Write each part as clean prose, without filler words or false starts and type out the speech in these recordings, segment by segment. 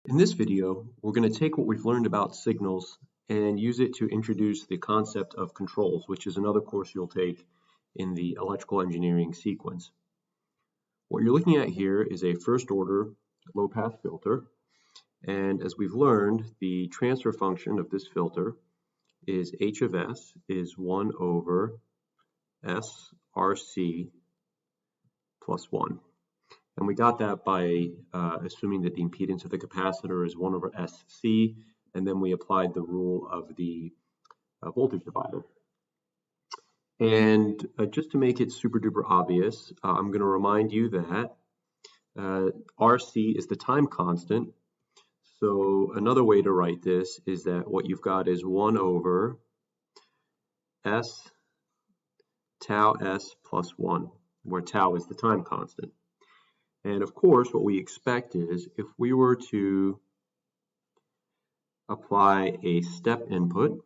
In this video, we're going to take what we've learned about signals and use it to introduce the concept of controls, which is another course you'll take in the electrical engineering sequence. What you're looking at here is a first order low-pass filter, and as we've learned, the transfer function of this filter is h of s is 1 over sRC plus 1. And we got that by assuming that the impedance of the capacitor is 1 over SC, and then we applied the rule of the voltage divider. And just to make it super duper obvious, I'm going to remind you that RC is the time constant. So another way to write this is that what you've got is 1 over S tau S plus 1, where tau is the time constant. And of course, what we expect is if we were to apply a step input,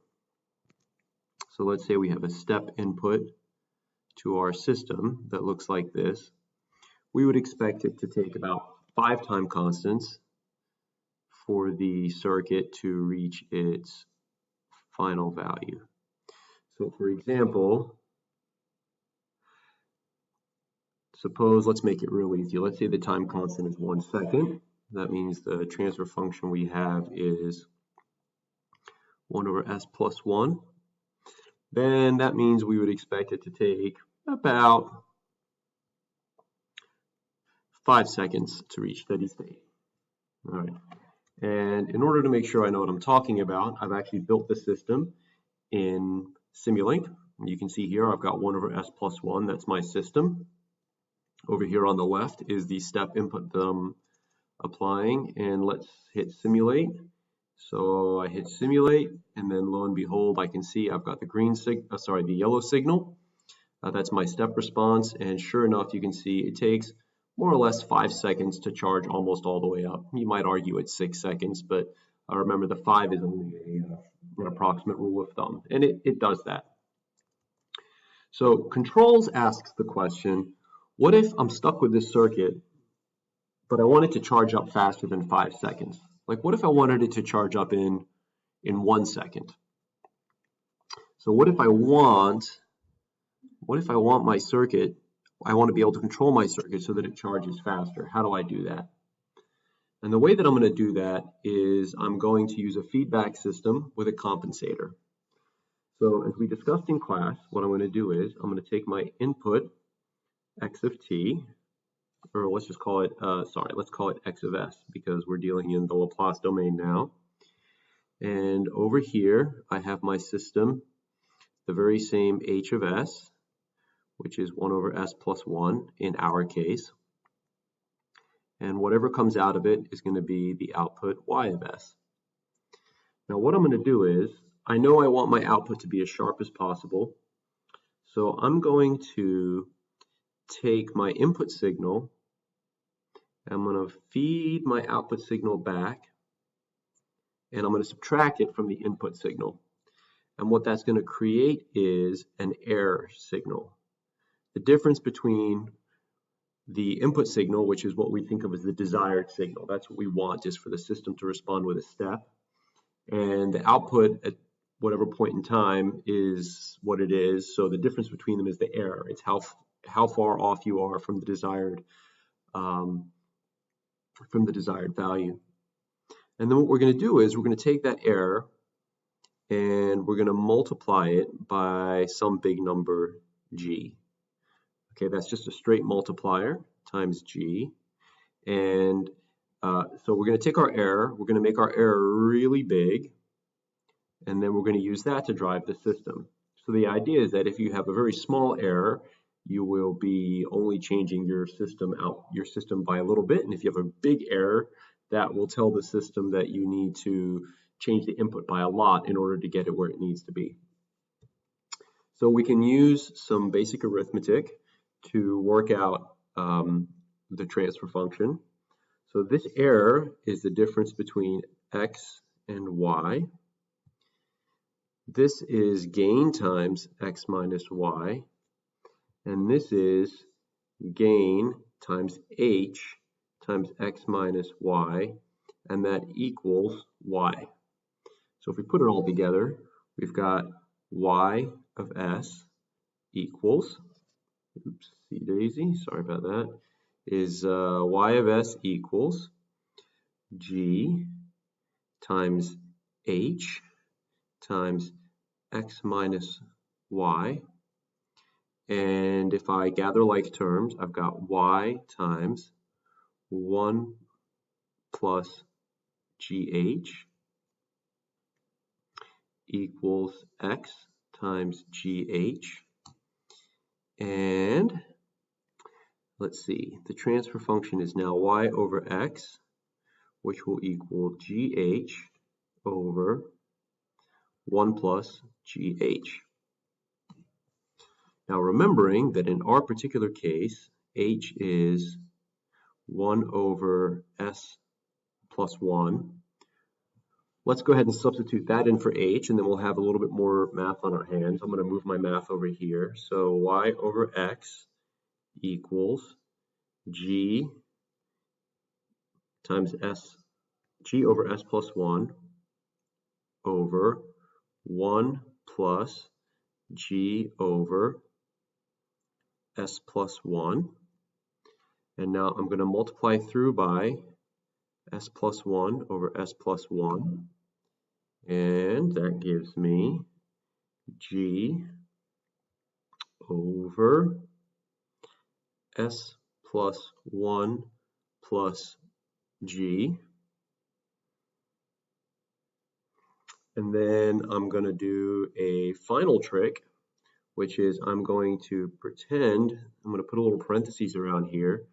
so let's say we have a step input to our system that looks like this, we would expect it to take about 5 time constants for the circuit to reach its final value. So for example, suppose, let's make it real easy. Let's say the time constant is 1 second. That means the transfer function we have is 1 over s plus 1. Then that means we would expect it to take about 5 seconds to reach steady state. All right. And in order to make sure I know what I'm talking about, I've actually built the system in Simulink. You can see here I've got 1 over s plus 1. That's my system. Over here on the left is the step input that I'm applying, and let's hit simulate. So I hit simulate, and then lo and behold, I can see I've got the yellow signal. That's my step response, and sure enough, you can see it takes more or less 5 seconds to charge almost all the way up. You might argue it's 6 seconds, but remember the 5 is only an approximate rule of thumb, and it does that. So controls asks the question, what if I'm stuck with this circuit, but I want it to charge up faster than 5 seconds? Like, what if I wanted it to charge up in 1 second? So what if I want my circuit, I want to be able to control my circuit so that it charges faster. How do I do that? And the way that I'm going to do that is I'm going to use a feedback system with a compensator. So as we discussed in class, what I'm going to do is I'm going to take my input x of t, or let's just call it, let's call it x of s because we're dealing in the Laplace domain now. And over here, I have my system, the very same h of s, which is 1 over s plus 1 in our case. And whatever comes out of it is going to be the output y of s. Now what I'm going to do is, I know I want my output to be as sharp as possible. So I'm going to take my input signal, I'm going to feed my output signal back, and I'm going to subtract it from the input signal. And what that's going to create is an error signal. The difference between the input signal, which is what we think of as the desired signal, that's what we want, is for the system to respond with a step, and the output at whatever point in time is what it is. So the difference between them is the error. It's how far off you are from the desired value. And then what we're going to do is we're going to take that error and we're going to multiply it by some big number g. Okay, that's just a straight multiplier times g. And so we're going to take our error, we're going to make our error really big, and then we're going to use that to drive the system. So the idea is that if you have a very small error, you will be only changing your system by a little bit, and if you have a big error, that will tell the system that you need to change the input by a lot in order to get it where it needs to be. So we can use some basic arithmetic to work out the transfer function. So this error is the difference between x and y. This is gain times x minus y. And this is gain times h times x minus y and that equals y. So if we put it all together, we've got y of s equals, oopsie daisy, sorry about that, is y of s equals g times h times x minus y. And if I gather like terms, I've got y times 1 plus gh equals x times gh. And let's see, the transfer function is now y over x, which will equal gh over 1 plus gh. Now remembering that in our particular case, h is 1 over s plus 1. Let's go ahead and substitute that in for h, and then we'll have a little bit more math on our hands. I'm going to move my math over here. So y over x equals g times s, g over s plus 1 over 1 plus g over s plus 1. And now I'm going to multiply through by s plus 1 over s plus 1. And that gives me g over s plus 1 plus g. And then I'm going to do a final trick, which is I'm going to pretend, I'm going to put a little parentheses around here,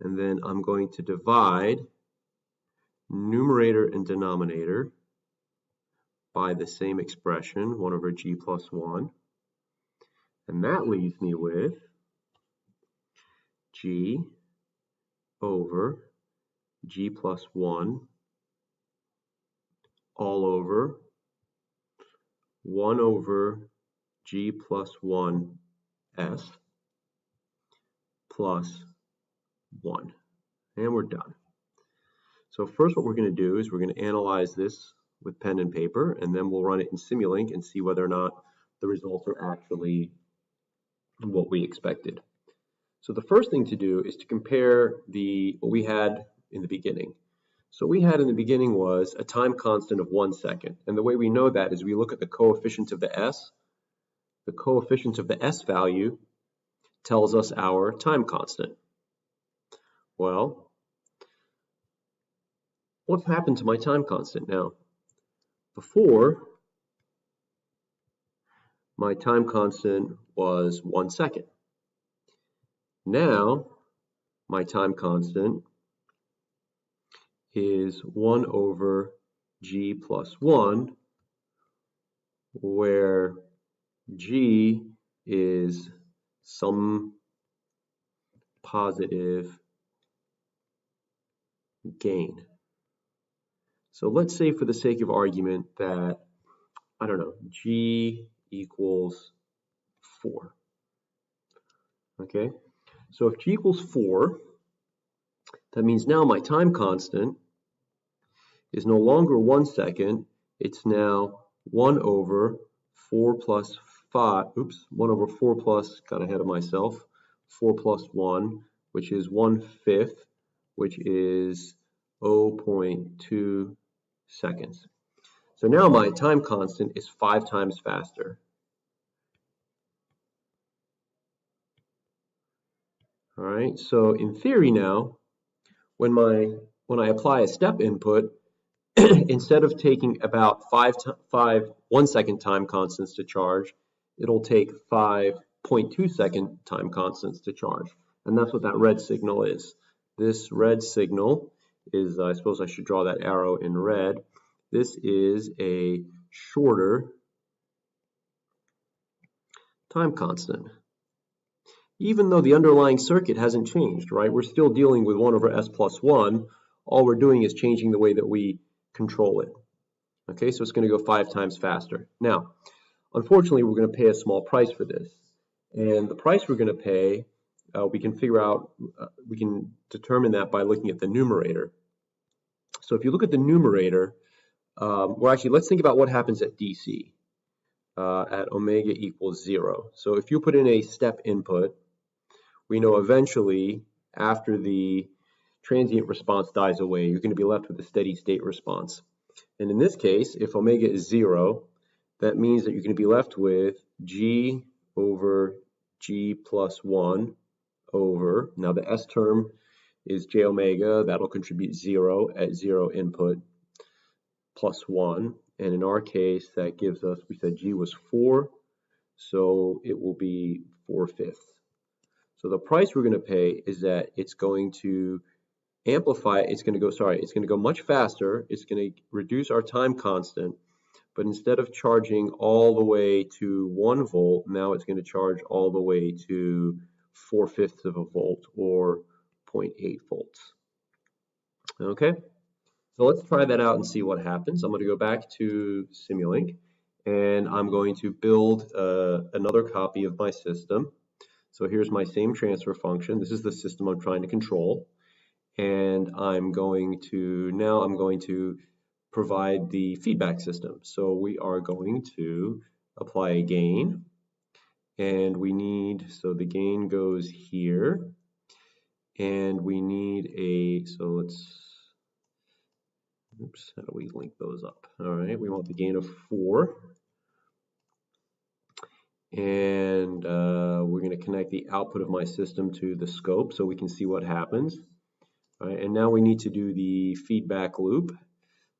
and then I'm going to divide numerator and denominator by the same expression, 1 over g plus 1. And that leaves me with g over g plus 1 all over 1 over g plus 1 s plus 1. And we're done. So first what we're going to do is we're going to analyze this with pen and paper, and then we'll run it in Simulink and see whether or not the results are actually what we expected. So the first thing to do is to compare what we had in the beginning. So what we had in the beginning was a time constant of 1 second. And the way we know that is we look at the coefficients of the s. The coefficient of the s value tells us our time constant. Well, what's happened to my time constant now? Before, my time constant was 1 second. Now, my time constant is 1 over g plus 1, where g is some positive gain. So let's say for the sake of argument that, I don't know, g equals 4. Okay, so if g equals 4, that means now my time constant is no longer 1 second, it's now 1 over 4 plus 5, 1 over 4 plus, got ahead of myself, 4 plus 1, which is 1/5, which is 0.2 seconds. So now my time constant is 5 times faster. All right, so in theory now, when I apply a step input, instead of taking about 5 1-second time constants to charge, it'll take 5.2 second time constants to charge. And that's what that red signal is. This red signal is, I suppose I should draw that arrow in red. This is a shorter time constant. Even though the underlying circuit hasn't changed, right? We're still dealing with 1 over s plus 1. All we're doing is changing the way that we control it. Okay, so it's going to go 5 times faster. Now, unfortunately, we're going to pay a small price for this. And the price we're going to pay, we can determine that by looking at the numerator. So if you look at the numerator, well, actually, let's think about what happens at DC, at omega equals 0. So if you put in a step input, we know eventually, after the transient response dies away, you're going to be left with a steady state response. And in this case, if omega is 0, that means that you're going to be left with G over G plus 1 over, now the S term is J omega, that'll contribute 0 at 0 input, plus 1. And in our case, that gives us, we said G was 4, so it will be 4/5. So the price we're going to pay is that it's going to amplify, it's going to go much faster, it's going to reduce our time constant, but instead of charging all the way to 1 volt, now it's going to charge all the way to 4/5 of a volt, or 0.8 volts. Okay, so let's try that out and see what happens. I'm going to go back to Simulink, and I'm going to build another copy of my system. So here's my same transfer function. This is the system I'm trying to control. And I'm going to provide the feedback system. So we are going to apply a gain, and we need, so the gain goes here, and we need a, so let's, oops, how do we link those up? All right, we want the gain of 4, and we're going to connect the output of my system to the scope so we can see what happens. All right, and now we need to do the feedback loop.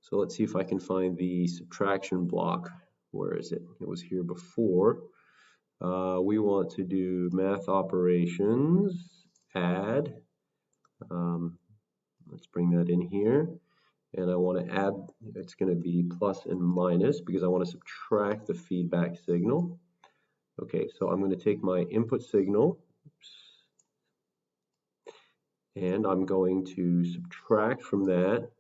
So let's see if I can find the subtraction block. Where is it? It was here before. We want to do math operations, add. Let's bring that in here. And I want to add, it's going to be plus and minus because I want to subtract the feedback signal. Okay, so I'm going to take my input signal, and I'm going to subtract from that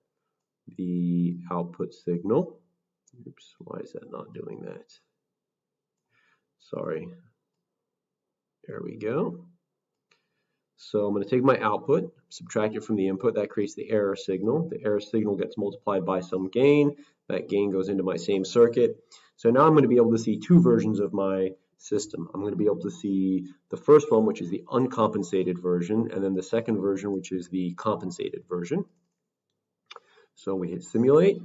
the output signal. Oops, why is that not doing that? Sorry. There we go. So I'm going to take my output, subtract it from the input. That creates the error signal. The error signal gets multiplied by some gain. That gain goes into my same circuit. So now I'm going to be able to see two versions of my system. I'm going to be able to see the first one, which is the uncompensated version, and then the second version, which is the compensated version. So we hit simulate.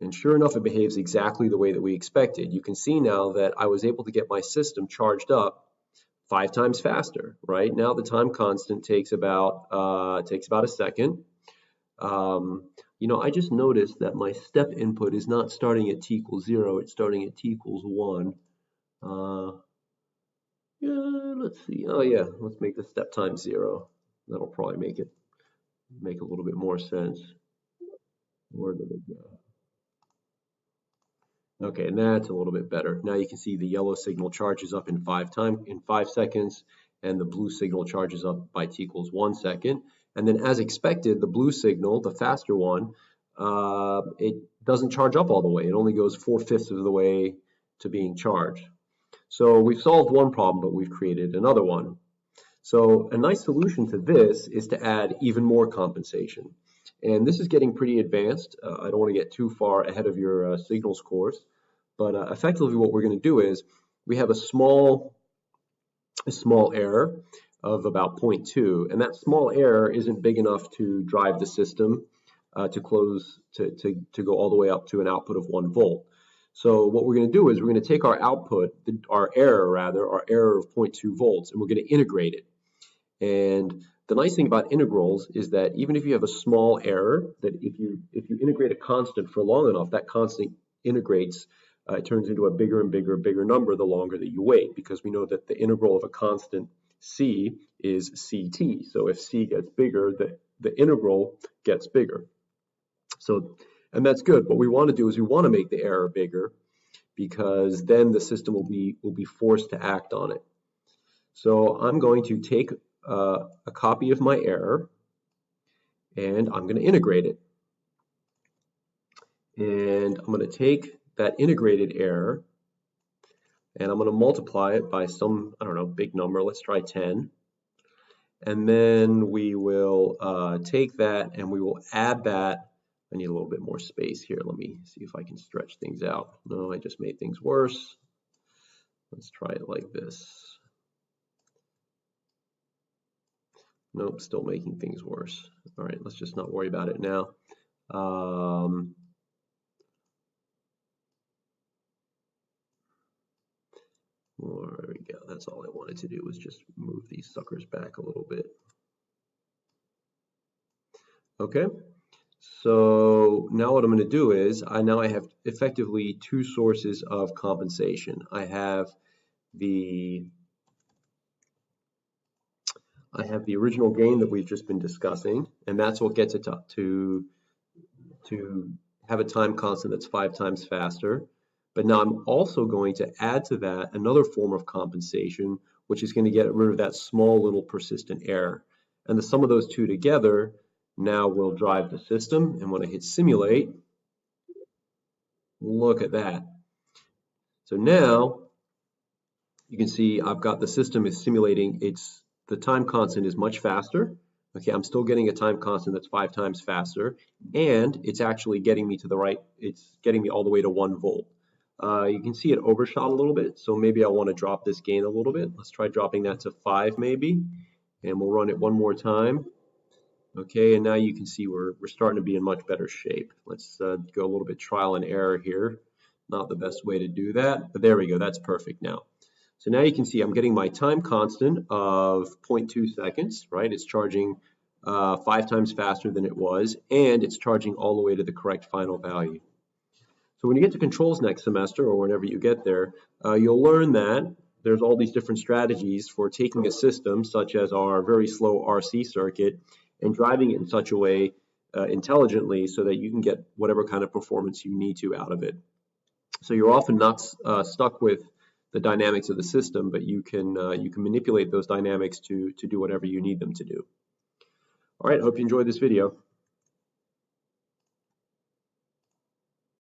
And sure enough, it behaves exactly the way that we expected. You can see now that I was able to get my system charged up 5 times faster. Right now, the time constant takes about a second. You know, I just noticed that my step input is not starting at t equals 0, it's starting at t equals 1. Yeah, let's see. Oh yeah, let's make the step time 0. That'll probably make a little bit more sense. Where did it go? Okay, and that's a little bit better. Now you can see the yellow signal charges up in 5 seconds, and the blue signal charges up by t equals 1 second. And then as expected, the blue signal, the faster one, it doesn't charge up all the way. It only goes 4/5 of the way to being charged. So we've solved one problem, but we've created another one. So a nice solution to this is to add even more compensation. And this is getting pretty advanced. I don't want to get too far ahead of your signals course, but effectively what we're going to do is we have a small error of about 0.2, and that small error isn't big enough to drive the system to go all the way up to an output of 1 volt. So what we're going to do is we're going to take our output, our error of 0.2 volts, and we're going to integrate it. And the nice thing about integrals is that even if you have a small error, that if you integrate a constant for long enough, that constant integrates, it turns into a bigger and bigger number the longer that you wait, because we know that the integral of a constant c is ct. So if c gets bigger, the integral gets bigger. So, and that's good. What we want to do is we want to make the error bigger, because then the system will be forced to act on it. So I'm going to take a copy of my error, and I'm going to integrate it. And I'm going to take that integrated error, and I'm going to multiply it by some, I don't know, big number. Let's try 10. and then we will take that and we will add that. I need a little bit more space here. Let me see if I can stretch things out. No, I just made things worse. Let's try it like this. Nope, still making things worse. All right, let's just not worry about it now. There we go. That's all I wanted to do, was just move these suckers back a little bit. Okay, so now what I'm going to do is I have effectively two sources of compensation. I have the original gain that we've just been discussing, and that's what gets it to have a time constant that's 5 times faster. But now I'm also going to add to that another form of compensation, which is going to get rid of that small little persistent error. And the sum of those two together now will drive the system. And when I hit simulate, look at that. So now you can see I've got the system is simulating. The time constant is much faster. Okay, I'm still getting a time constant that's 5 times faster, and it's actually getting me to the right. It's getting me all the way to 1 volt. You can see it overshot a little bit, so maybe I want to drop this gain a little bit. Let's try dropping that to 5 maybe, and we'll run it one more time. Okay, and now you can see we're starting to be in much better shape. Let's go a little bit trial and error here. Not the best way to do that, but there we go. That's perfect now. So now you can see I'm getting my time constant of 0.2 seconds, right? It's charging 5 times faster than it was, and it's charging all the way to the correct final value. So when you get to controls next semester, or whenever you get there, you'll learn that there's all these different strategies for taking a system, such as our very slow RC circuit, and driving it in such a way intelligently so that you can get whatever kind of performance you need to out of it. So you're often not stuck with the dynamics of the system, but you can manipulate those dynamics to do whatever you need them to do. All right, hope you enjoyed this video.